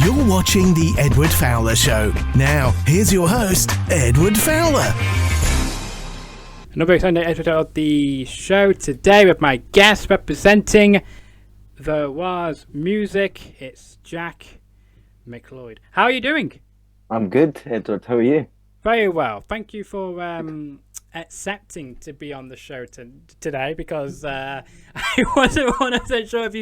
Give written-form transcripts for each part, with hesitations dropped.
You're watching The Edward Fowler Show. Now, here's your host, Edward Fowler. Another exciting episode of the show today with my guest representing the Rahs Music. It's Jack McLeod. How are you doing? I'm good, Edward. How are you? Very well. Thank you for accepting to be on the show today because I wasn't 100% sure if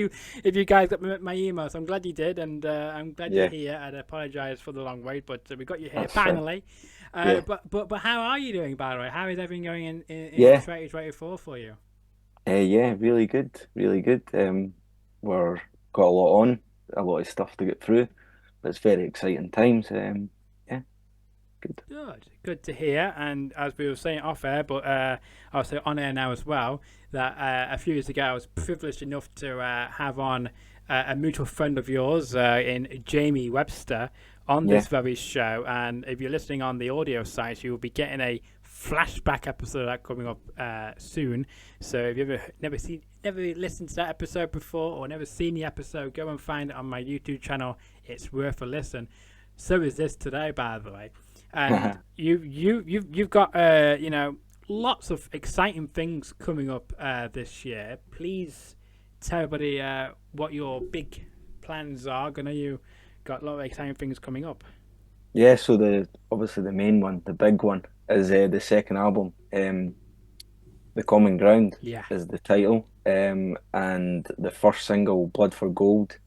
you guys got my email, so I'm glad you did, and I'm glad you're here. And I apologise for the long wait, but we got you here finally. But how are you doing, by the way? How is everything going in 2024 for you? Yeah, really good, really good. We're got a lot on, a lot of stuff to get through, but it's very exciting times. Good to hear. And as we were saying off air, but also on air now as well, that a few years ago I was privileged enough to have on a mutual friend of yours in Jamie Webster on this very show. And if you're listening on the audio site, you will be getting a flashback episode of that coming up soon. So if you've never listened to that episode before or never seen the episode, go and find it on my YouTube channel. It's worth a listen. So is this today, by the way. And you've got lots of exciting things coming up this year. Please tell everybody what your big plans are. I know you got a lot of exciting things coming up. Yeah, so obviously the main one, the big one, is the second album. The Common Ground is the title, and the first single, Blood for Gold,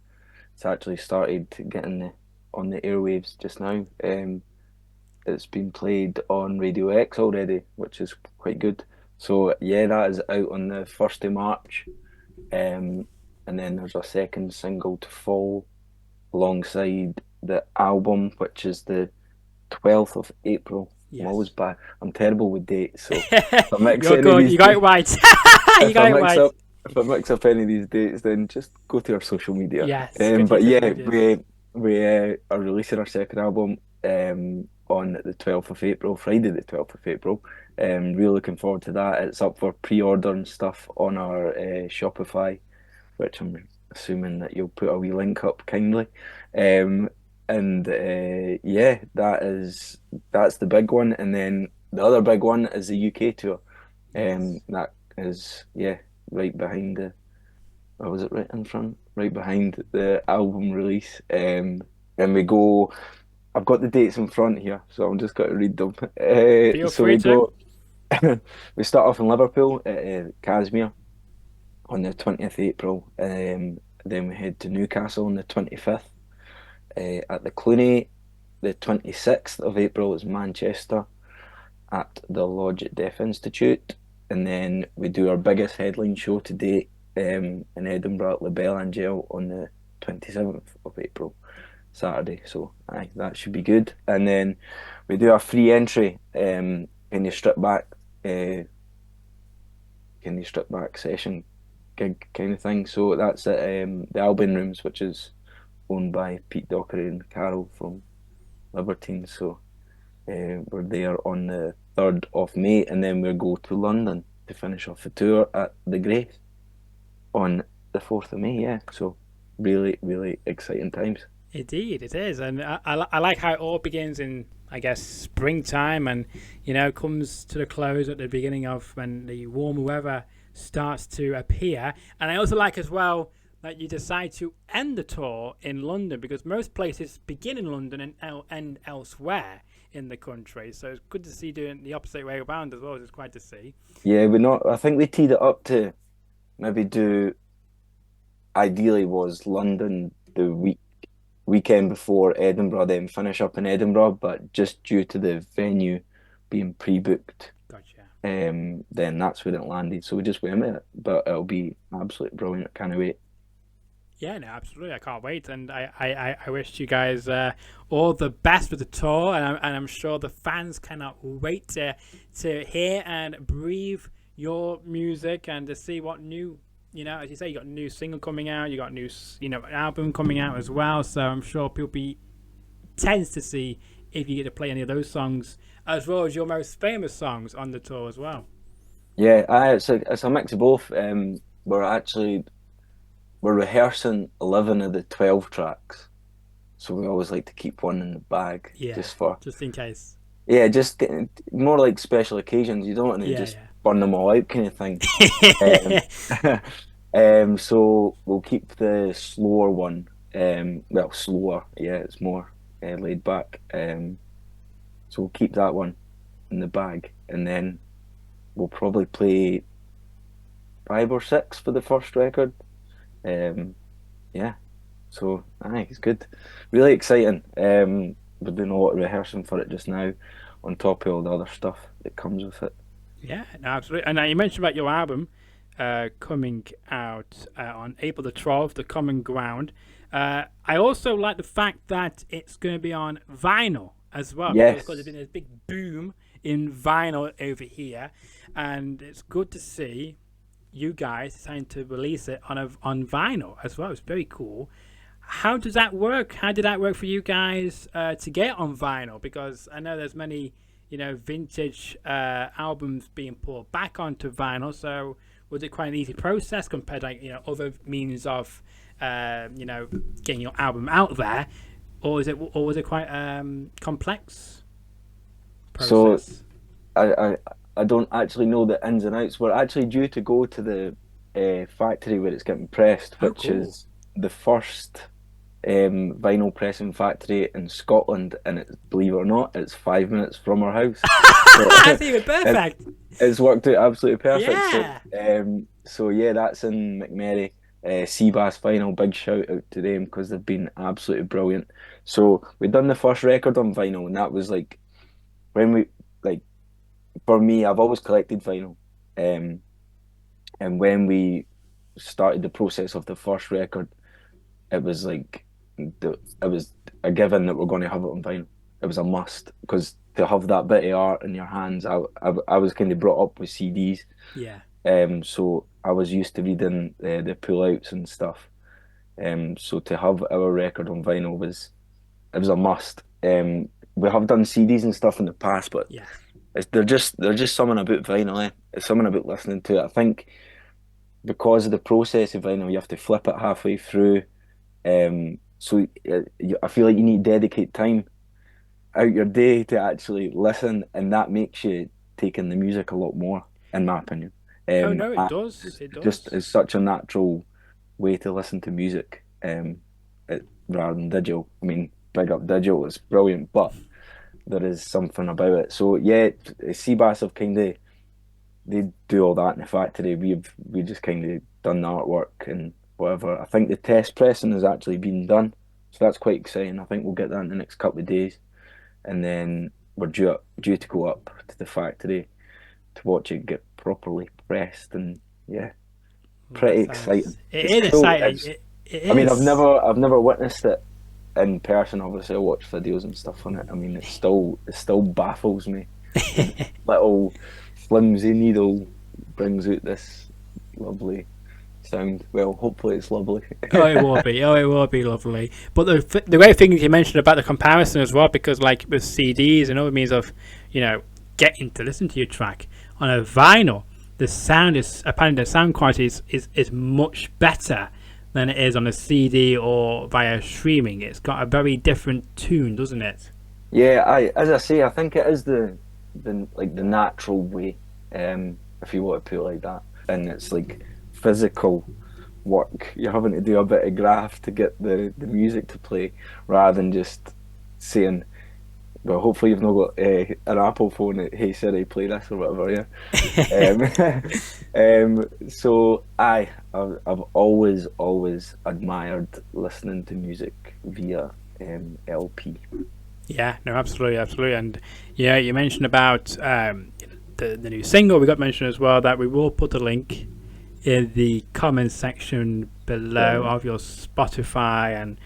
it's actually started getting on the airwaves just now. It's been played on Radio X already, which is quite good. So yeah, that is out on the 1st of March. And then there's a second single to fall alongside the album, which is the 12th of April. Yes. I'm always bad. I'm terrible with dates, so if I mix you got it right. You got it right. If I mix up any of these dates, then just go to our social media. Yes. But yeah, we are releasing our second album on the 12th of April, Friday the 12th of April. Really looking forward to that. It's up for pre-order and stuff on our Shopify, which I'm assuming that you'll put a wee link up kindly. That's the big one. And then the other big one is the UK tour. That is right behind right behind the album release. And we go. I've got the dates in front here, so I'm just going to read them. We start off in Liverpool at Casimir on the 20th of April. Then we head to Newcastle on the 25th. At the Cluny, the 26th of April is Manchester at the Lodge at Deaf Institute. And then we do our biggest headline show to date in Edinburgh at La Belle Angel on the 27th of April. Saturday, so that should be good. And then we do a free entry Can You Strip Back session gig kind of thing. So that's at the Albion Rooms, which is owned by Pete Dockery and Carol from Libertines. So we're there on the 3rd of May, and then we'll go to London to finish off the tour at the Grace on the 4th of May. Yeah, so really, really exciting times. Indeed, it is, and I like how it all begins in, I guess, springtime, and comes to the close at the beginning of when the warmer weather starts to appear. And I also like as well that you decide to end the tour in London, because most places begin in London and end elsewhere in the country. So it's good to see doing the opposite way around as well. It's quite to see. Yeah, I think we teed it up to maybe do. Ideally, was London the weekend before Edinburgh, then finish up in Edinburgh, but just due to the venue being pre-booked, then that's when it landed. So we just went with it, but it'll be absolutely brilliant. I can't wait. Yeah, no, absolutely. I can't wait, and I wish you guys all the best with the tour, and I'm sure the fans cannot wait to hear and breathe your music and to see what new. As you say, you got a new single coming out, you got a new, album coming out as well. So I'm sure people tends to see if you get to play any of those songs, as well as your most famous songs on the tour as well. Yeah, it's a mix of both. We're rehearsing 11 of the 12 tracks. so we always like to keep one in the bag, just in case. Yeah, just more like special occasions. You don't want to burn them all out, kind of thing. So we'll keep the slower one. Well, slower. Yeah, it's more laid back. So we'll keep that one in the bag, and then we'll probably play 5 or 6 for the first record. Yeah. So, it's good. Really exciting. We're doing a lot of rehearsing for it just now, on top of all the other stuff that comes with it. Yeah, no, absolutely. And you mentioned about your album coming out on April the 12th, The Common Ground. I also like the fact that it's going to be on vinyl as well. Yes. Because there's been a big boom in vinyl over here. And it's good to see you guys deciding to release it on vinyl as well. It's very cool. How does that work? How did that work for you guys to get on vinyl? Because I know there's many, vintage albums being pulled back onto vinyl. So was it quite an easy process compared to other means of getting your album out there, or was it quite complex process? So I don't actually know the ins and outs. We're actually due to go to the factory where it's getting pressed, which is the first vinyl pressing factory in Scotland, and believe it or not, it's 5 minutes from our house. That's even perfect. It's worked out absolutely perfect. Yeah. So yeah, that's in McMurray. Seabass Vinyl, big shout out to them because they've been absolutely brilliant. So we've done the first record on vinyl, and that was like when we for me, I've always collected vinyl, and when we started the process of the first record, it was like it was a given that we're going to have it on vinyl. It was a must, because to have that bit of art in your hands, I was kind of brought up with CDs. Yeah. So I was used to reading the pullouts and stuff. So to have our record on vinyl was a must. We have done CDs and stuff in the past, but they're just something about vinyl. It's something about listening to it. I think because of the process of vinyl, you have to flip it halfway through. So I feel like you need to dedicate time out your day to actually listen, and that makes you take in the music a lot more, in my opinion. Oh no, it does. It does. Just it's such a natural way to listen to music, rather than digital. I mean, big up digital, it's brilliant, but there is something about it. So yeah, Seabass have they do all that in the factory. We just kind of done the artwork and whatever. I think the test pressing has actually been done, so that's quite exciting. I think we'll get that in the next couple of days, and then we're due to go up to the factory to watch it get properly pressed, and pretty exciting. It is exciting. I mean, I've never witnessed it in person. Obviously, I watch videos and stuff on it. I mean, it still baffles me. Little flimsy needle brings out this lovely sound. Well, hopefully it's lovely. It will be lovely. But the great thing you mentioned about the comparison as well, because like with CDs and other means of getting to listen to your track on a vinyl, the sound is apparently the sound quality is much better than it is on a CD or via streaming. It's got a very different tune, doesn't it? Yeah, as I say, I think it is the natural way, if you want to put it like that, and it's like physical work. You're having to do a bit of graft to get the music to play, rather than just saying, well, hopefully you've not got an Apple phone that, hey Siri, play this or whatever, so I've always admired listening to music via LP. Yeah, no, absolutely. And yeah, you mentioned about the new single. We got mentioned as well that we will put a link in the comments section below of your Spotify and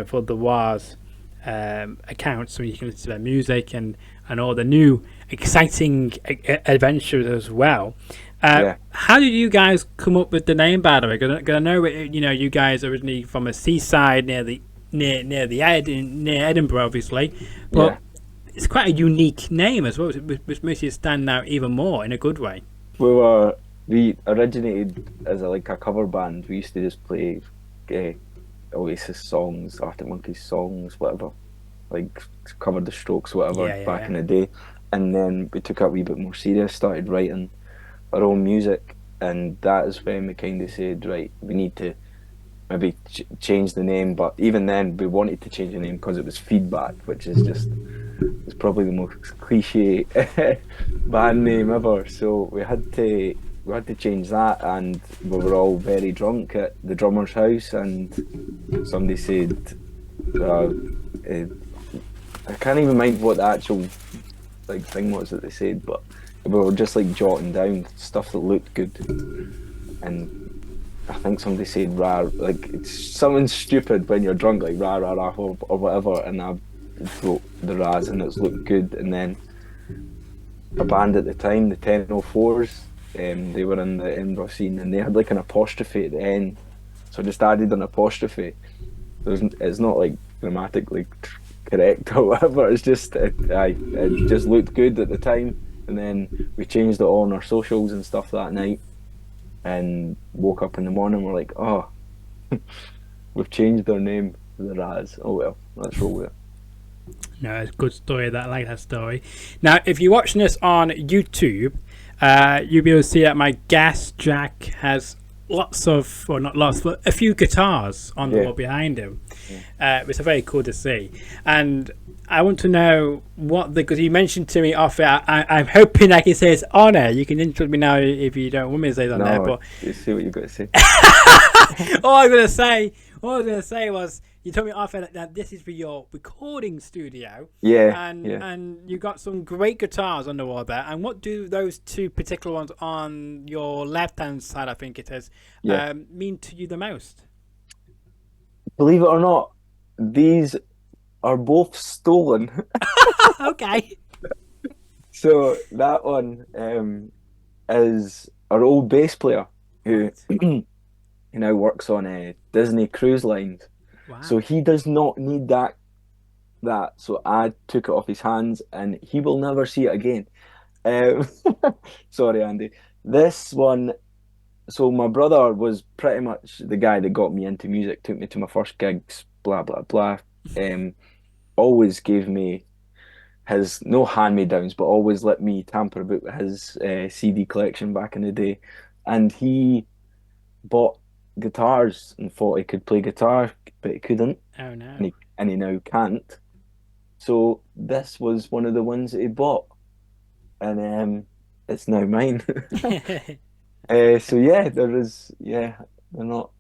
for the Rahs account, so you can listen to their music and all the new exciting adventures as well. How did you guys come up with the name, by the way? Because I know you guys are originally from a seaside near Edinburgh, obviously, but it's quite a unique name as well, which makes you stand out even more in a good way. We originated as a cover band. We used to just play Oasis songs, Arctic Monkeys songs, whatever, like covered the Strokes, whatever, back in the day. And then we took it a wee bit more serious, started writing our own music, and that is when we kind of said, right, we need to maybe change the name. But even then, we wanted to change the name because it was Feedback, which is just, it's probably the most cliche band name ever. So we had to change that, and we were all very drunk at the drummer's house, and somebody said, I can't even mind what the actual like thing was that they said, but we were just like jotting down stuff that looked good, and I think somebody said rah, like it's something stupid when you're drunk, like rah rah rah or whatever, and I wrote the Rahs and it's looked good. And then a band at the time, the 1004s, they were in the Edinburgh scene, and they had like an apostrophe at the end, so I just added an apostrophe. It's not like grammatically correct or whatever, it's just it just looked good at the time. And then we changed it on our socials and stuff that night, and woke up in the morning, we're like, oh, we've changed our name to the Rahs. Oh well, let's roll with it. No, it's a good story. I like that story. Now, if you're watching this on YouTube, you'll be able to see that my guest Jack has lots of, well, not lots, but a few guitars on the wall behind him, which is very cool to see. And I want to know because you mentioned to me off air, I'm hoping I can say it's on air. You can interrupt me now if you don't want me to say it on air. But you see what you've got to say. all I was going to say was, you told me off air that this is for your recording studio. Yeah. And you got some great guitars on the wall there. And what do those two particular ones on your left-hand side, I think it is, mean to you the most? Believe it or not, these are both stolen. Okay. So that one is our old bass player who he now works on Disney Cruise Lines. Wow. So he does not need that. So I took it off his hands, and he will never see it again. Sorry, Andy. This one. So my brother was pretty much the guy that got me into music, took me to my first gigs, blah blah blah. Always gave me his, no hand-me-downs, but always let me tamper about with his CD collection back in the day. And he bought guitars and thought he could play guitar, but he couldn't. Oh no. And he now can't. So this was one of the ones that he bought, and it's now mine. So yeah, they're not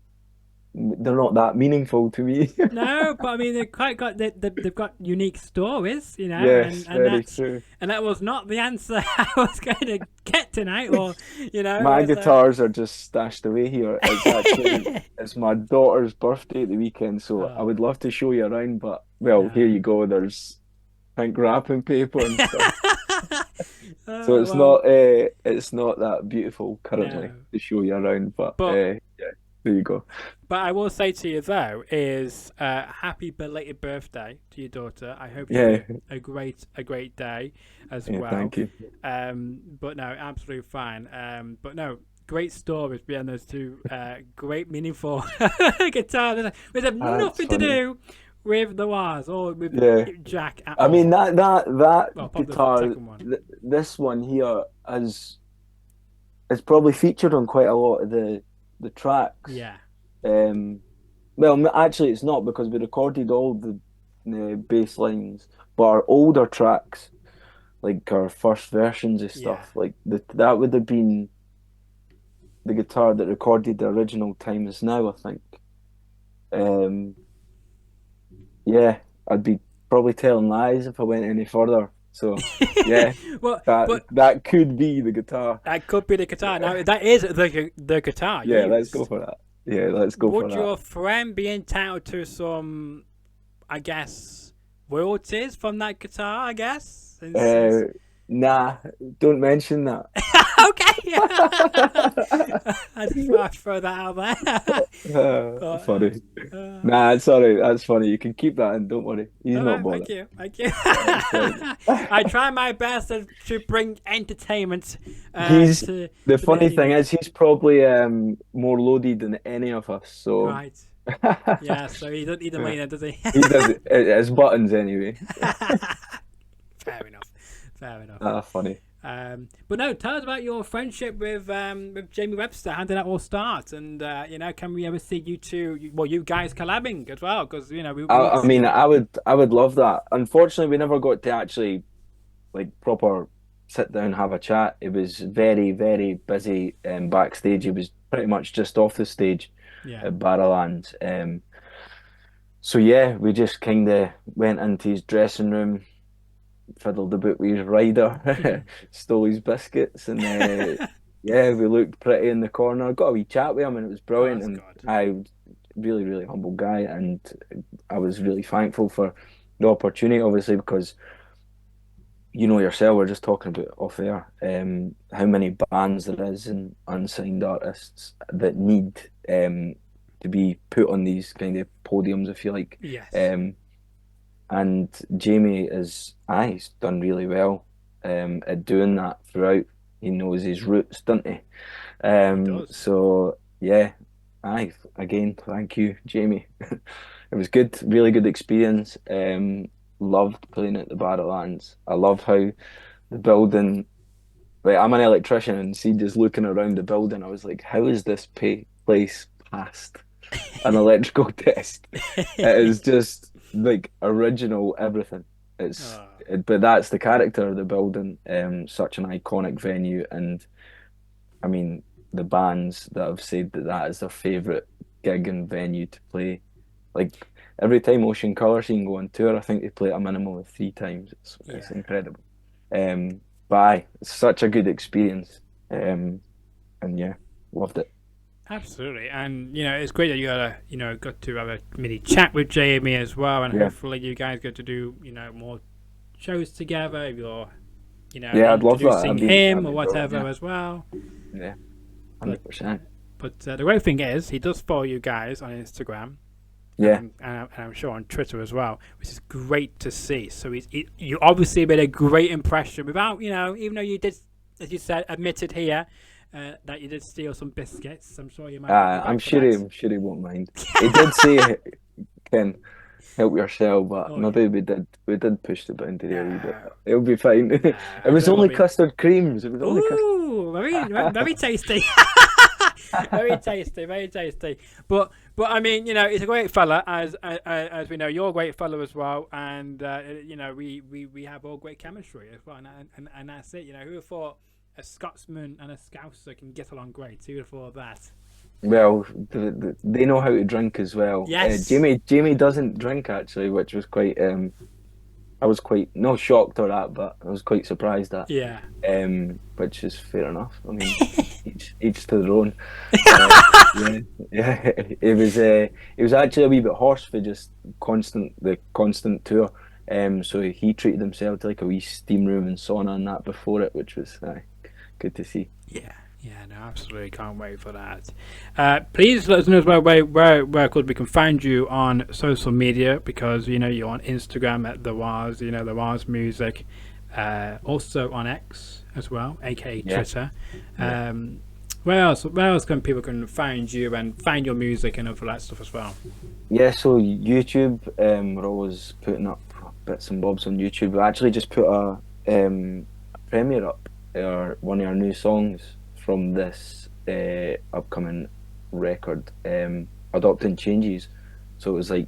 that meaningful to me. No, but I mean they've got unique stories, you know. Yes, and very that's true. And that was not the answer I was going to get tonight, or you know. My guitars are just stashed away here. It's actually it's my daughter's birthday at the weekend, so I would love to show you around, but here you go. There's pink wrapping paper and stuff. So it's not that beautiful currently to show you around, but yeah, there you go. But I will say to you though is happy belated birthday to your daughter. I hope you have a great day as well. Thank you. But no, absolutely fine. But no, great stories behind those two great meaningful guitars, which have nothing to do with the Rahs or with Jack at all. I mean that guitar, this one here is probably featured on quite a lot of the tracks. Yeah. Well, actually, it's not, because we recorded all the bass lines, but our older tracks, like our first versions of stuff, like that would have been the guitar that recorded the original Time Is Now, I think. Yeah, I'd be probably telling lies if I went any further. So yeah, that could be the guitar. That could be the guitar. Now that is the guitar. Yeah, let's go for that. Yeah, let's go for that. Would your friend be entitled to some, I guess, royalties from that guitar? I guess. Nah, don't mention that. Okay. I just thought I'd throw that out there. Funny. Nah, sorry, that's funny. You can keep that in. Don't worry. He's not bothered. Thank you. I try my best to bring entertainment. The funny thing is, he's probably more loaded than any of us. So right. Yeah, so he doesn't need the money then, does he? He does it. It's buttons anyway. Fair enough. Fair enough. Ah, funny. But no, tell us about your friendship with Jamie Webster. How did that all start? And you know, can we ever see you two, well, you guys collabing as well? Because you know, I mean, I would love that. Unfortunately, we never got to actually like proper sit down and have a chat. It was very, very busy backstage. He was pretty much just off the stage at Barrowlands. So yeah, we just kind of went into his dressing room, fiddled about with his rider, stole his biscuits, and yeah, we looked pretty in the corner. Got a wee chat with him, and it was brilliant. And I really, really humble guy, and I was really thankful for the opportunity, obviously, because you know yourself, we're just talking about off air, how many bands there is and unsigned artists that need to be put on these kind of podiums, if you like. Yes. And Jamie is, he's done really well at doing that throughout. He knows his roots, doesn't he? So yeah, again, thank you, Jamie. It was good, really good experience. Loved playing at the Barrowlands. I love how the building, like, I'm an electrician, and see, just looking around the building, I was like, how is this place passed an electrical test? It is just like original everything. But that's the character of the building. Such an iconic venue, and I mean, the bands that have said that is their favourite gig and venue to play. Like, every time Ocean Colour Scene go on tour, I think they play it a minimum of 3 times. It's incredible. But aye, it's such a good experience. And yeah, loved it. Absolutely, and you know, it's great that got to have a mini chat with Jamie as well, and hopefully you guys get to do more shows together. If you're I'd love that. Sing him or whatever as well. Yeah, 100%. But the great thing is, he does follow you guys on Instagram. Yeah, and I'm sure on Twitter as well, which is great to see. So you obviously made a great impression without, even though you did, as you said, admitted here that you did steal some biscuits. I'm sure you might. I'm sure he won't mind. He did say, "Ken, help yourself," but maybe we did push the boundary a wee bit. It'll be fine. It was only custard creams. It was only custard. Very tasty. Very tasty, very tasty. But I mean, he's a great fella, as we know. You're a great fella as well, and we have all great chemistry as well, and that's it. Who would have thought a Scotsman and a Scouser can get along great? Who would have thought that? Well, they know how to drink as well. Yes. Jamie doesn't drink actually, which was quite. I was quite not shocked or that, but I was quite surprised at. Yeah. Which is fair enough. I mean, each to their own. Yeah. It was actually a wee bit hoarse for just the constant tour. So he treated himself to like a wee steam room and sauna and that before it, which was good to see. Yeah, no, absolutely, can't wait for that. Please let us know as well where we can find you on social media, because you're on Instagram at the Rahs, the Rahs Music, also on X as well, aka Twitter. Where else can people find you and find your music and all that stuff as well? Yeah, so YouTube, we're always putting up bits and bobs on YouTube. We actually just put a premiere up, one of our new songs from this upcoming record, Adopting Changes. So it was like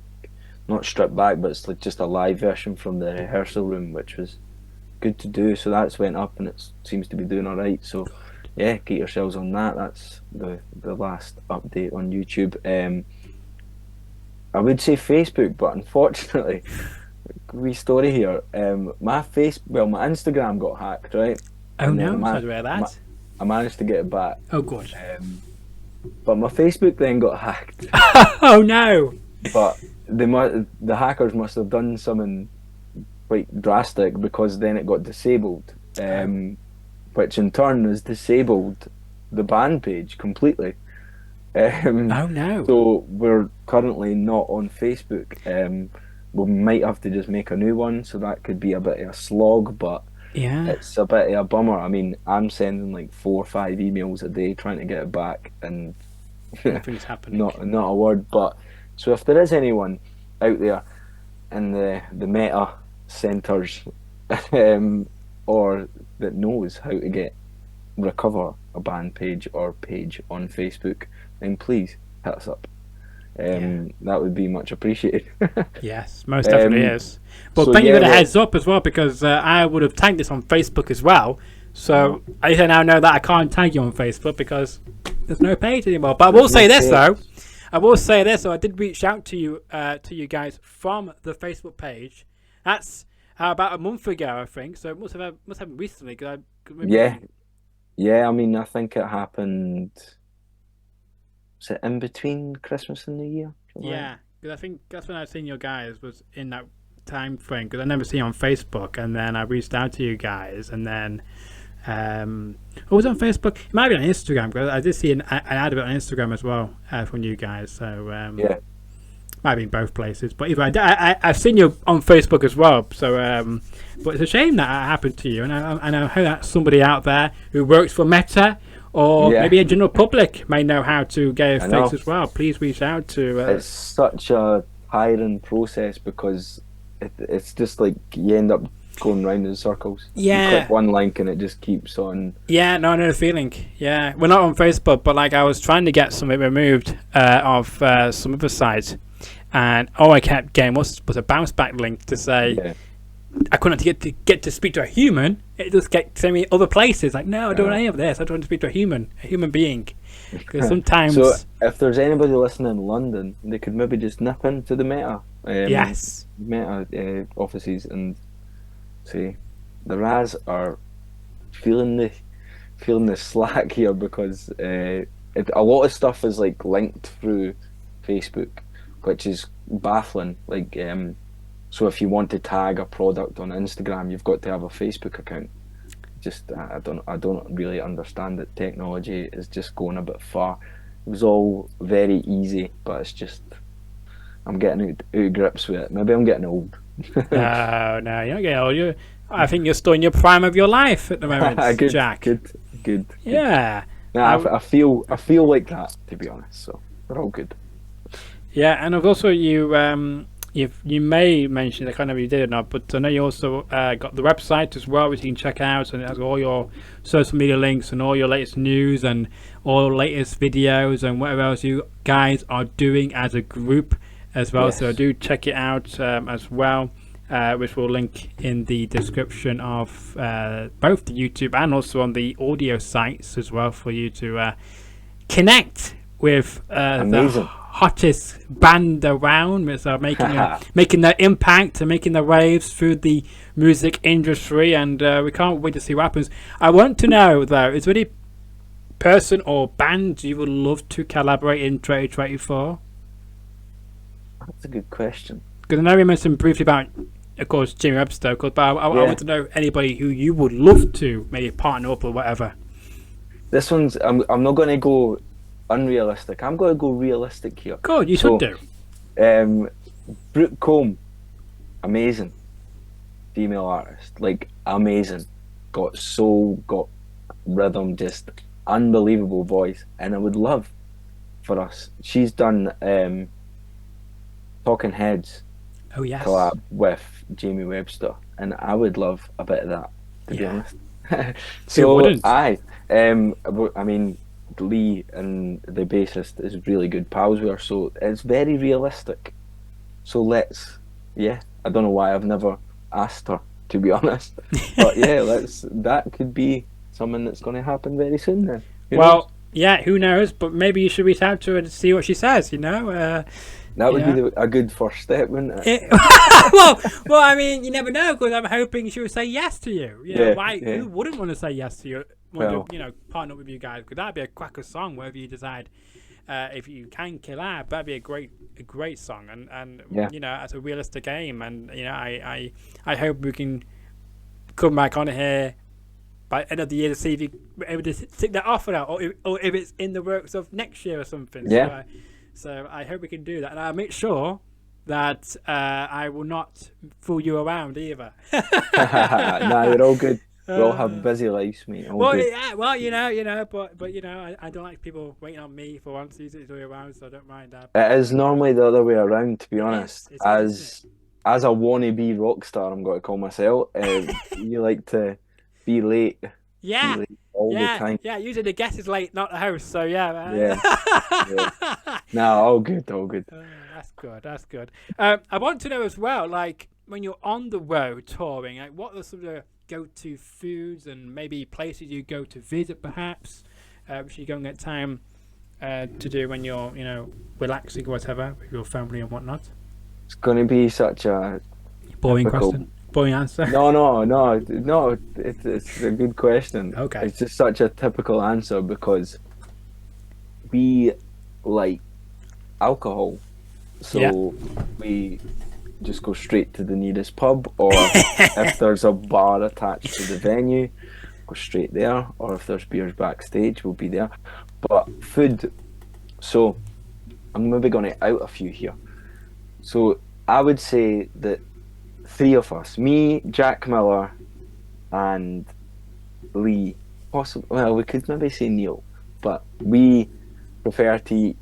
not stripped back, but it's like just a live version from the rehearsal room, which was good to do. So that's went up and it seems to be doing alright. So yeah, get yourselves on that. That's the last update on YouTube. I would say Facebook, but unfortunately, wee story here. My Instagram got hacked, right? Oh no, sorry about that. I managed to get it back. Oh, good. But my Facebook then got hacked. Oh no! But the hackers must have done something quite drastic, because then it got disabled, which in turn has disabled the band page completely. Oh no! So we're currently not on Facebook. We might have to just make a new one, so that could be a bit of a slog, but it's a bit of a bummer. I mean, I'm sending like 4 or 5 emails a day trying to get it back, and nothing's happening. Not a word. But So if there is anyone out there in the meta centres or that knows how to recover a band page or page on Facebook, then please hit us up. That would be much appreciated. Yes, most definitely is. But so thank you for the heads up as well, because I would have tagged this on Facebook as well. So I now know that I can't tag you on Facebook because there's no page anymore. But I will say this though. So I did reach out to you guys from the Facebook page. That's about a month ago, I think. So it must have happened recently. Yeah. I mean, I think it happened. Was it in between Christmas and New Year? Yeah, because I think that's when I seen your guys was in that time frame. Because I never seen you on Facebook, and then I reached out to you guys, and then it was on Facebook. It might be on Instagram because I did see an ad of it on Instagram as well from you guys. So might be in both places. But either I've seen you on Facebook as well. So but it's a shame that happened to you, and I know that somebody out there who works for Meta. Or maybe a general public may know how to get it fixed as well. Please reach out to... It's such a tiring process because it's just like you end up going round in circles. Yeah. You click one link and it just keeps on... Yeah, no, I know the feeling. Yeah. We're not on Facebook, but like I was trying to get something removed of some other sites. And all I kept getting was a bounce back link to say... Yeah. I couldn't get to speak to a human. It just sent me other places. Like, no, I don't want any of this. I don't want to speak to a human being. Because sometimes. So, if there's anybody listening in London, they could maybe just nip into the Meta. Meta offices and say the Rahs are feeling the slack here because a lot of stuff is like linked through Facebook, which is baffling. Like. So if you want to tag a product on Instagram, you've got to have a Facebook account. Just I don't really understand it. Technology is just going a bit far. It was all very easy, but it's just I'm getting out of grips with it. Maybe I'm getting old. No, you're not getting old. I think you're still in your prime of your life at the moment, good, Jack. Good. Yeah. I feel like that, to be honest. So we're all good. Yeah, and also you may mention, I can't remember if you did or not, but I know you also got the website as well, which you can check out, and it has all your social media links and all your latest news and all the latest videos and whatever else you guys are doing as a group as well. Yes. So do check it out as well, which we'll link in the description of both the YouTube and also on the audio sites as well for you to connect with the hottest band around, so making their impact and making their waves through the music industry, and we can't wait to see what happens. I want to know though, is there any person or band you would love to collaborate in 2024? That's a good question. Because I know we mentioned briefly about, of course, Jimmy Webster, but I want to know anybody who you would love to maybe partner up or whatever. This one's I'm not going to go unrealistic. I'm going to go realistic here. God, you should do. Brooke Combe, amazing female artist, like amazing. Got soul, got rhythm, just unbelievable voice, and I would love for us. She's done Talking Heads collab with Jamie Webster, and I would love a bit of that, to be honest. So I mean, Lee and the bassist is really good pals with her, so it's very realistic. So I don't know why I've never asked her, to be honest, but that could be something that's going to happen very soon then. Who knows, but maybe you should reach out to her and see what she says, that would be a good first step, wouldn't it? well, I mean, you never know, because I'm hoping she would say yes to you. Who wouldn't want to say yes to you? Partner up with you guys, because that'd be a cracker song. Wherever you decide, if you can collab, that'd be a great song, and it's a realistic aim. And I hope we can come back on here by the end of the year to see if you're able to tick that off or not, or if it's in the works of next year or something. Yeah. So I hope we can do that, and I'll make sure that I will not fool you around either. Nah, you're all good. We all have busy lives, mate. All Well, good. yeah, well, but I don't like people waiting on me for once. It's the other way around, so I don't mind that. It is normally the other way around, to be honest. It's odd, isn't it? As a wannabe rock star, I'm going to call myself. You like to be late. Yeah. Be late all the time. Yeah. Usually the guest is late, not the host. So yeah. Yeah. No, all good, all good. That's good. I want to know as well, like when you're on the road touring, like what are some of the go-to foods and maybe places you go to visit, perhaps, which you go and get time to do when you're, relaxing or whatever with your family and whatnot. It's going to be such a Boring typical... question. Boring answer. No. It's a good question. Okay. It's just such a typical answer because we like alcohol, so we just go straight to the nearest pub, or if there's a bar attached to the venue, go straight there, or if there's beers backstage, we'll be there. But food, so I'm maybe going to out a few here. So I would say that three of us, me, Jack Miller, and Lee, well, we could maybe say Neil, but we prefer to eat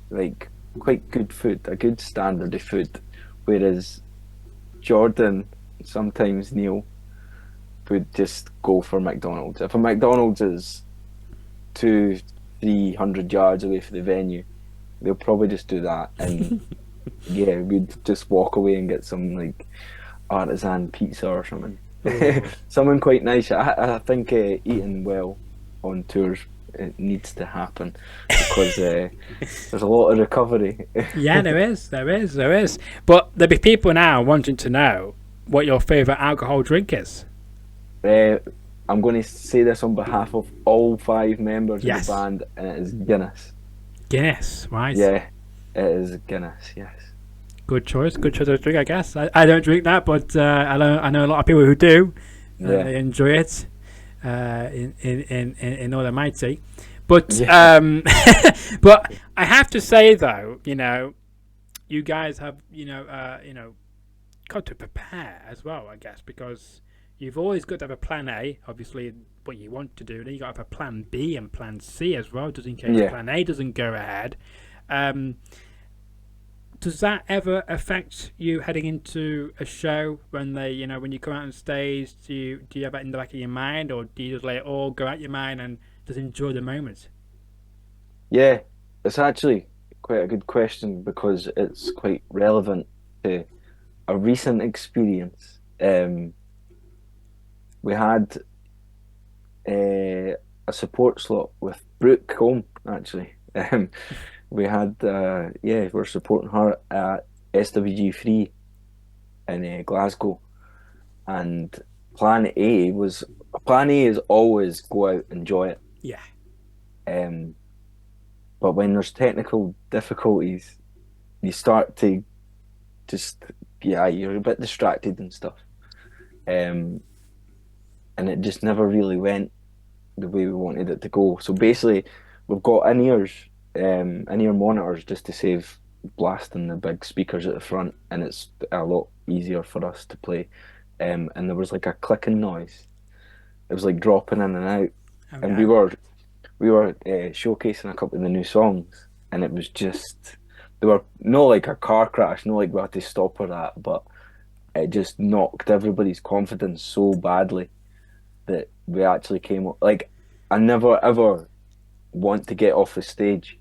like quite good food, a good standard of food, whereas Jordan, sometimes Neil, would just go for McDonald's. If a McDonald's is 200-300 yards away from the venue, they'll probably just do that, and yeah, we'd just walk away and get some like artisan pizza or something. Something quite nice. I think eating well on tours, it needs to happen because there's a lot of recovery. Yeah, there is. But there'll be people now wanting to know what your favourite alcohol drink is. I'm going to say this on behalf of all 5 members of the band, and it is Guinness. Guinness, right? Yeah, it is Guinness. Yes. Good choice of drink, I guess. I don't drink that, but I know a lot of people who do. They enjoy it in all their mighty. But but I have to say though, you guys have got to prepare as well, I guess, because you've always got to have a plan A, obviously what you want to do. Then you got to have a plan B and plan C as well, just in case plan A doesn't go ahead. Does that ever affect you heading into a show when when you come out on stage? Do you have that in the back of your mind, or do you just let it all go out your mind and just enjoy the moment? Yeah, it's actually quite a good question because it's quite relevant to a recent experience. We had a support slot with Brooke Combe, actually. We had, we're supporting her at SWG3 in Glasgow, and plan A is always go out and enjoy it. Yeah. But when there's technical difficulties, you start to you're a bit distracted and stuff, and it just never really went the way we wanted it to go. So basically, we've got in-ear monitors just to save blasting the big speakers at the front, and it's a lot easier for us to play. And there was like a clicking noise. It was like dropping in and out. Okay. And we were showcasing a couple of the new songs, and it was just, they were not like a car crash, not like we had to stop or that, but it just knocked everybody's confidence so badly that we actually came up. Like, I never ever want to get off the stage,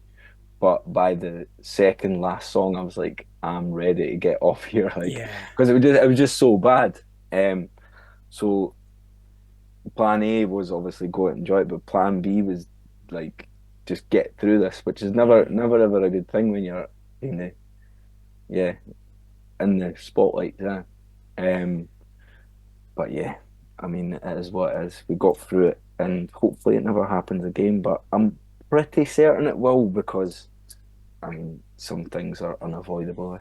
but by the second last song I was like, I'm ready to get off here, like, because it was just so bad. So plan A was obviously go out and enjoy it, but plan B was like, just get through this, which is never ever a good thing when you're in the spotlight. But yeah, I mean, it is what it is. We got through it, and hopefully it never happens again, but I'm pretty certain it will, because I mean, some things are unavoidable.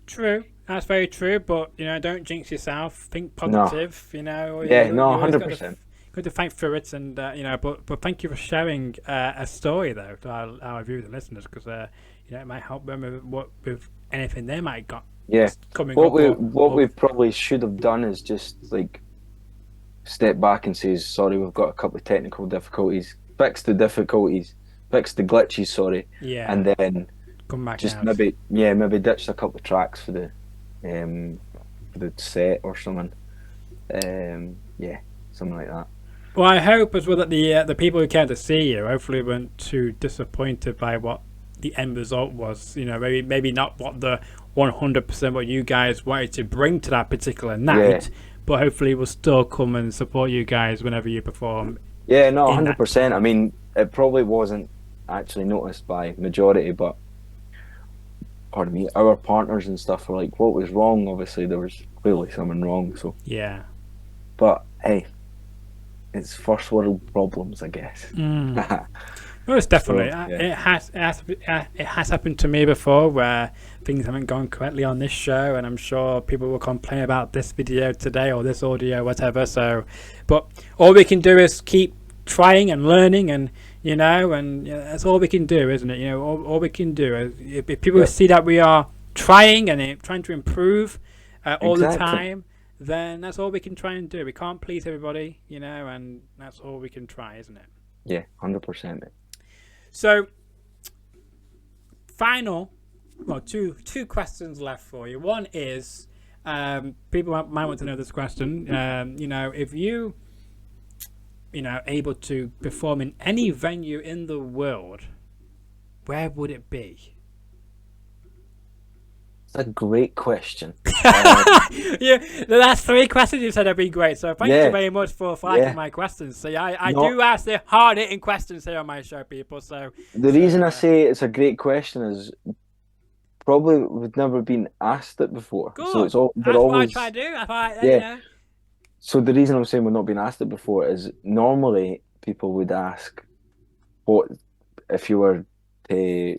True, that's very true, but don't jinx yourself. Think positive. 100%. Good to think through it, and but thank you for sharing a story though to our viewers and listeners, because it might help them with anything they might got. Yeah. Coming what we probably should have done is just like step back and says, sorry, we've got a couple of technical difficulties, fix the difficulties, fix the glitches, sorry, and then come back just out. maybe ditch a couple of tracks for the set or something. Something like that. Well, I hope as well that the people who came to see you hopefully weren't too disappointed by what the end result was. You know, maybe not what the 100% what you guys wanted to bring to that particular night, but hopefully we'll still come and support you guys whenever you perform. Yeah, no, 100%. I mean, it probably wasn't actually noticed by majority, but pardon me, our partners and stuff were like, what was wrong? Obviously, there was clearly something wrong. So yeah, but hey, it's first world problems, I guess. Well, it's definitely So, yeah. it has happened to me before where things haven't gone correctly on this show, and I'm sure people will complain about this video today or this audio, whatever. So, but all we can do is keep trying and learning, and you know, and that's all we can do, isn't it? You know, all we can do is if people see that we are trying and trying to improve all the time, then that's all we can try and do. We can't please everybody, you know, and that's all we can try, isn't it? Yeah, 100%. So, two questions left for you. One is, people might want to know this question. You know, if you know, able to perform in any venue in the world, where would it be? It's a great question. Yeah, the last three questions you said have been great. So thank you very much for liking my questions. So yeah, I do ask the hard-hitting questions here on my show, people. So the reason I say it's a great question is probably we've never been asked it before. Good. So it's all. That's always, what I try to do. You know. So the reason I'm saying we've not been asked it before is normally people would ask, what if you were to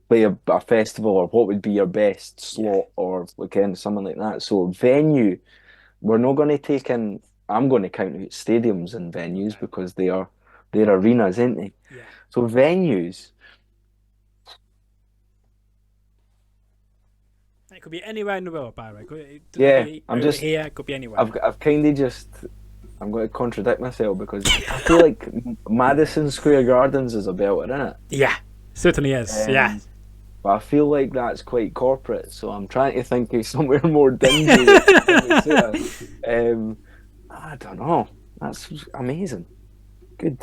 play a festival, or what would be your best slot, or weekend, something like that. So venue, we're not going to take in. I'm going to count out stadiums and venues because they're arenas, aren't they? Yeah. So venues. It could be anywhere in the world, by the way. It could be anywhere. I've kind of just. I'm going to contradict myself because I feel like Madison Square Gardens is a belter, isn't it? Yeah, certainly is. Yeah. But I feel like that's quite corporate, so I'm trying to think of somewhere more dingy. I don't know. That's amazing. Good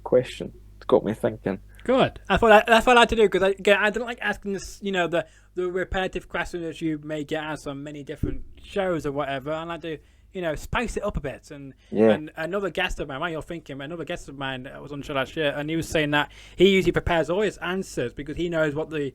question. It's got me thinking. Good. That's what I like to do, because I don't like asking this, you know, the repetitive questions that you may get asked on many different shows or whatever. I like to, you know, spice it up a bit. And another guest of mine, while you're thinking, another guest of mine was on the show last year, and he was saying that he usually prepares all his answers because he knows what the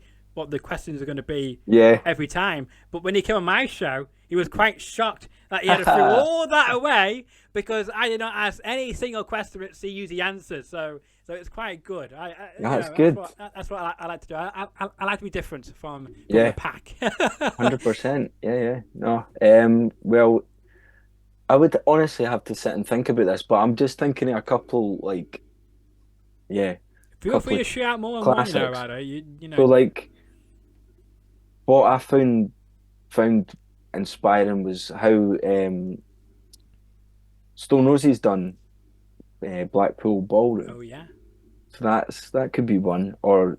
questions are going to be every time. But when he came on my show, he was quite shocked that he had to throw all that away because I did not ask any single question that he used the answers. So it's quite good. That's good. That's what I like to do. I like to be different from the pack. 100%. Yeah. No. Well, I would honestly have to sit and think about this, but I'm just thinking of a couple, like, Feel free to shout more on one, you know. So, like, what I found inspiring was how Stone Roses done Blackpool Ballroom. Oh yeah. So that could be one. Or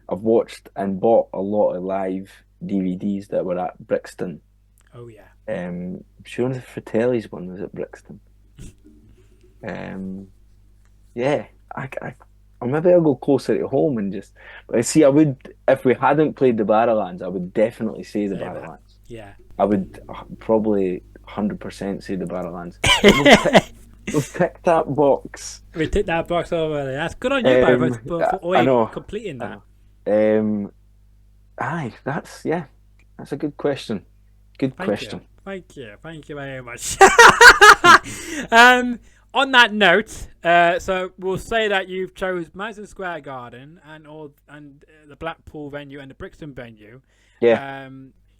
I've watched and bought a lot of live DVDs that were at Brixton. Oh yeah. I'm sure the Fratelli's one was at Brixton. Or maybe I'll go closer to home and just. But see, I would, if we hadn't played the Barrowlands, I would definitely say the Barrowlands. Yeah. I would probably 100% say the Barrowlands. We've ticked that box. We ticked that box over there. That's good on you, by the way, for completing that. That's a good question. Good question. Thank you very much. On that note, so we'll say that you've chose Madison Square Garden and the Blackpool venue and the Brixton venue. Yeah.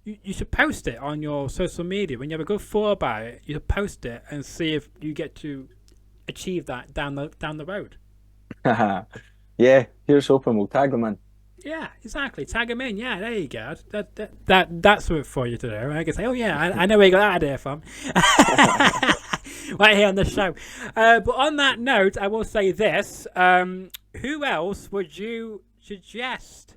You should post it on your social media. When you have a good thought about it, you should post it and see if you get to achieve that down the road. Yeah, here's hoping we'll tag them in. Yeah, exactly. Tag him in. Yeah, there you go. That's what for you to do. I can say, oh yeah, I know where you got that idea from. Right here on the show. But on that note, I will say this: who else would you suggest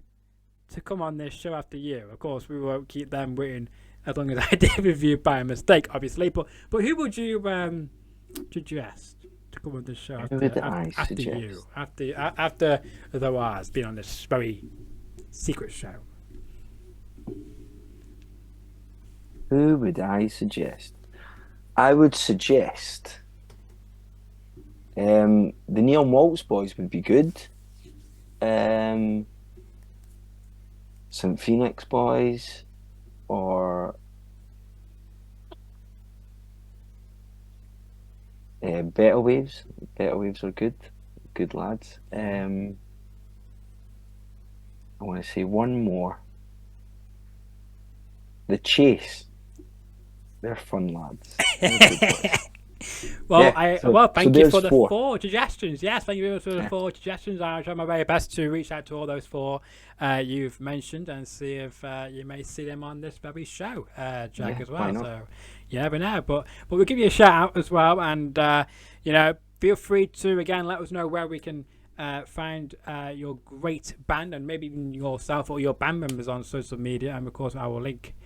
to come on this show after you? Of course, we won't keep them waiting as long as I did with you by mistake, obviously. But who would you suggest to come on this show after you? After the Rahs being on this very secret show. Who would I suggest? I would suggest the Neil Maltz Boys would be good. St. Phoenix Boys, or Better Waves. Better Waves are good lads. I want to say one more. The Chase. They're fun lads. Well, thank you for the four suggestions. Yes, thank you very much for the four suggestions. I'll try my very best to reach out to all those four you've mentioned and see if you may see them on this very show, Jack, as well. So you never know. But we'll give you a shout out as well, and feel free to again let us know where we can find your great band, and maybe even yourself or your band members on social media. And of course, I will link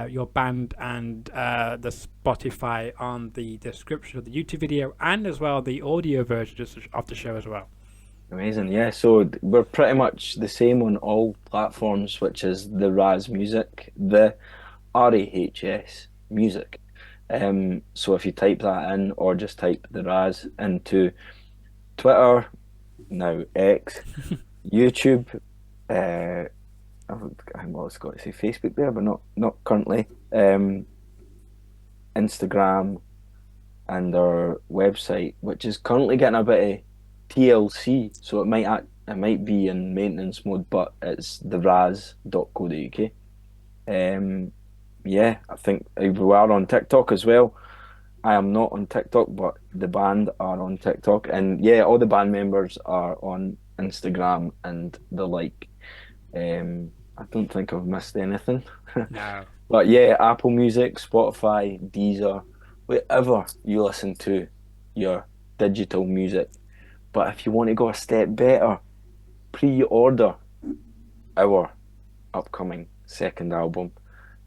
your band and the Spotify on the description of the YouTube video, and as well the audio version of the show as well. Amazing, yeah. So we're pretty much the same on all platforms, which is the Rahs Music, the RAHS Music. So if you type that in, or just type the Rahs into Twitter, now X, YouTube, I was going to say Facebook there, but not currently. Instagram, and our website, which is currently getting a bit of TLC, so it might be in maintenance mode, but it's therahs.co.uk. Yeah, I think we are on TikTok as well. I am not on TikTok, but the band are on TikTok, and yeah, all the band members are on Instagram and the like. I don't think I've missed anything. No. But yeah, Apple Music, Spotify, Deezer, wherever you listen to your digital music. But if you want to go a step better, pre-order our upcoming second album,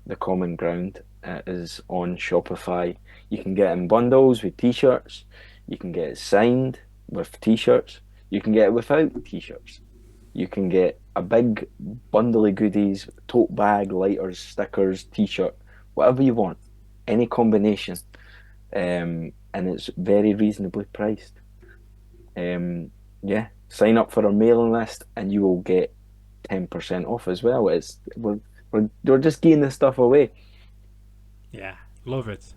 The Common Ground. It is on Shopify. You can get it in bundles with t-shirts. You can get it signed with t-shirts. You can get it without t-shirts. You can get a big bundle of goodies, tote bag, lighters, stickers, t-shirt, whatever you want, any combination, and it's very reasonably priced. Yeah, sign up for our mailing list and you will get 10% off as well. We're just giving this stuff away. Yeah, love it.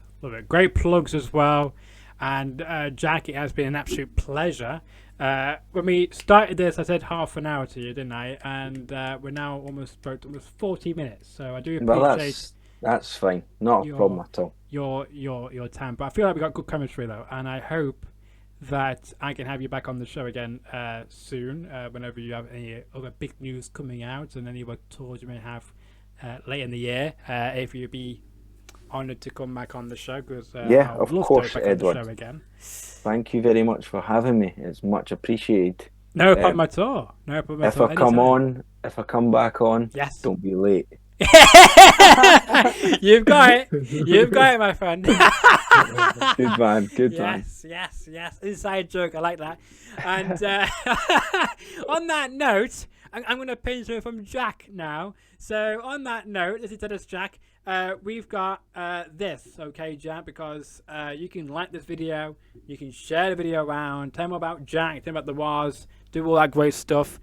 Great plugs as well. And Jack, it has been an absolute pleasure. When we started this, I said half an hour to you, didn't I? And we're now almost 40 minutes. So I do appreciate. Well, that's fine. Not a problem at all. Your time, but I feel like we got good chemistry though, and I hope that I can have you back on the show again soon. Whenever you have any other big news coming out, and any other tours you may have late in the year, if you'd be honoured to come back on the show, because yeah, of course, Edward. On the show again. Thank you very much for having me. It's much appreciated. No problem at all. If I come back on, yes, don't be late. You've got it, my friend. Good man. Yes. Inside joke. I like that. And on that note, I'm going to pinch her from Jack now. So on that note, as he said us, Jack, we've got this, okay, Jack, because you can like this video, you can share the video around, tell them about Jack, tell them about the Rahs, do all that great stuff.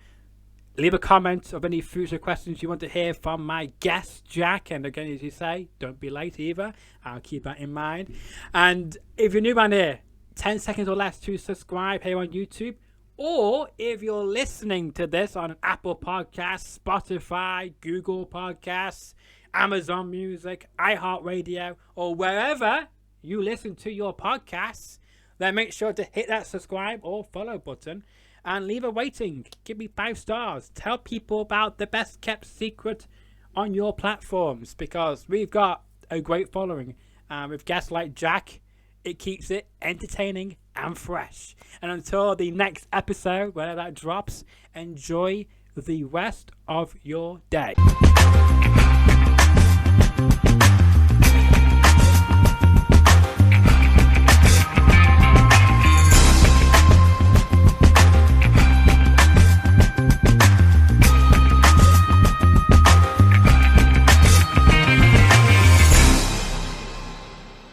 Leave a comment of any future questions you want to hear from my guest, Jack. And again, as you say, don't be late either. I'll keep that in mind. And if you're new around here, 10 seconds or less to subscribe here on YouTube. Or if you're listening to this on Apple Podcasts, Spotify, Google Podcasts, Amazon Music, iHeartRadio, or wherever you listen to your podcasts, then make sure to hit that subscribe or follow button. and leave a rating. Give me 5 stars. Tell people about the best kept secret on your platforms, because we've got a great following. With guests like Jack, it keeps it entertaining and fresh. And until the next episode, whenever that drops, enjoy the rest of your day.